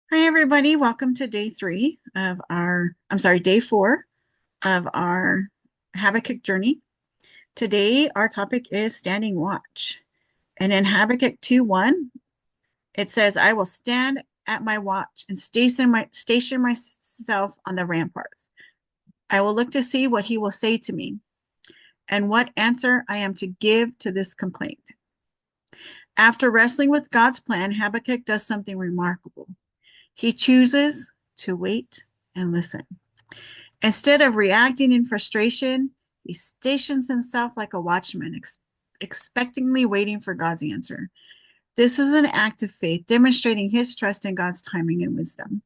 Hi, everybody. Welcome to day 4 of our Habakkuk journey. Today, our topic is standing watch. And in Habakkuk 2:1, it says, I will stand at my watch and station myself on the ramparts. I will look to see what he will say to me and what answer I am to give to this complaint. After wrestling with God's plan, Habakkuk does something remarkable. He chooses to wait and listen. Instead of reacting in frustration, he stations himself like a watchman, expectingly waiting for God's answer. This is an act of faith, demonstrating his trust in God's timing and wisdom.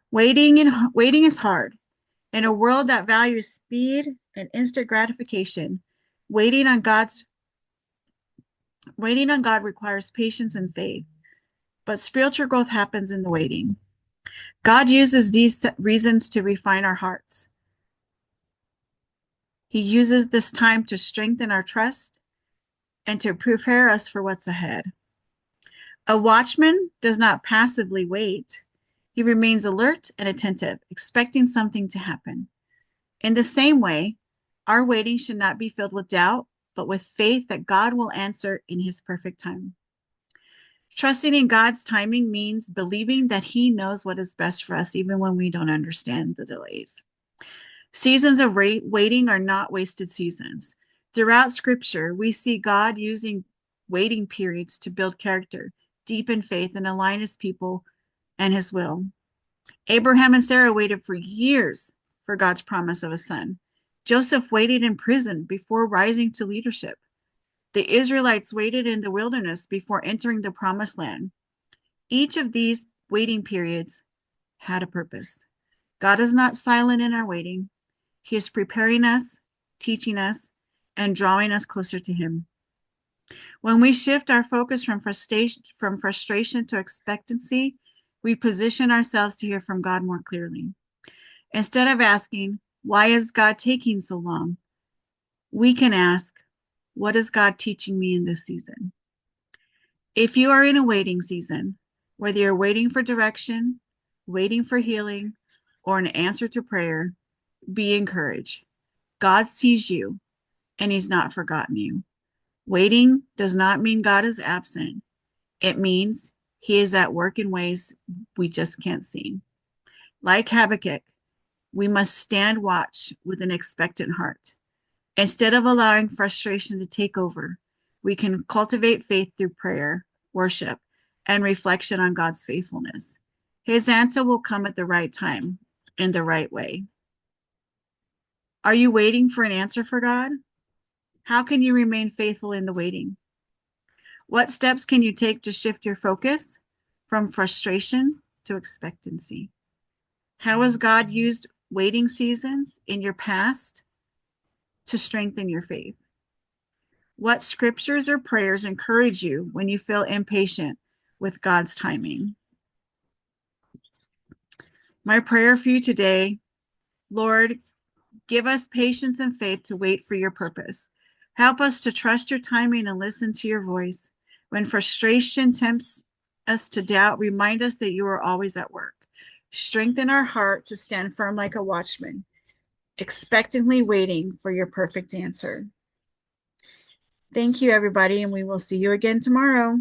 Waiting is hard. In a world that values speed and instant gratification, waiting on God's waiting on God requires patience and faith. But spiritual growth happens in the waiting. God uses these reasons to refine our hearts. He uses this time to strengthen our trust and to prepare us for what's ahead. A watchman does not passively wait. He remains alert and attentive, expecting something to happen. In the same way, our waiting should not be filled with doubt, but with faith that God will answer in his perfect time. Trusting in God's timing means believing that he knows what is best for us, even when we don't understand the delays. Seasons of waiting are not wasted seasons. Throughout Scripture, we see God using waiting periods to build character, deepen faith, and align his people and his will. Abraham and Sarah waited for years for God's promise of a son. Joseph waited in prison before rising to leadership. The Israelites waited in the wilderness before entering the promised land. Each of these waiting periods had a purpose. God is not silent in our waiting. He is preparing us, teaching us, and drawing us closer to him. When we shift our focus from frustration to expectancy, we position ourselves to hear from God more clearly. Instead of asking, why is God taking so long? We can ask, what is God teaching me in this season? If you are in a waiting season, whether you're waiting for direction, waiting for healing, or an answer to prayer, be encouraged. God sees you and he's not forgotten you. Waiting does not mean God is absent. It means he is at work in ways we just can't see. Like Habakkuk, we must stand watch with an expectant heart. Instead of allowing frustration to take over, we can cultivate faith through prayer, worship, and reflection on God's faithfulness. His answer will come at the right time, in the right way. Are you waiting for an answer for God? How can you remain faithful in the waiting? What steps can you take to shift your focus from frustration to expectancy? How has God used waiting seasons in your past to strengthen your faith? What scriptures or prayers encourage you when you feel impatient with God's timing? My prayer for you today, Lord, give us patience and faith to wait for your purpose. Help us to trust your timing and listen to your voice. When frustration tempts us to doubt, remind us that you are always at work. Strengthen our heart to stand firm like a watchman, expectantly waiting for your perfect answer. Thank you, everybody, and we will see you again tomorrow.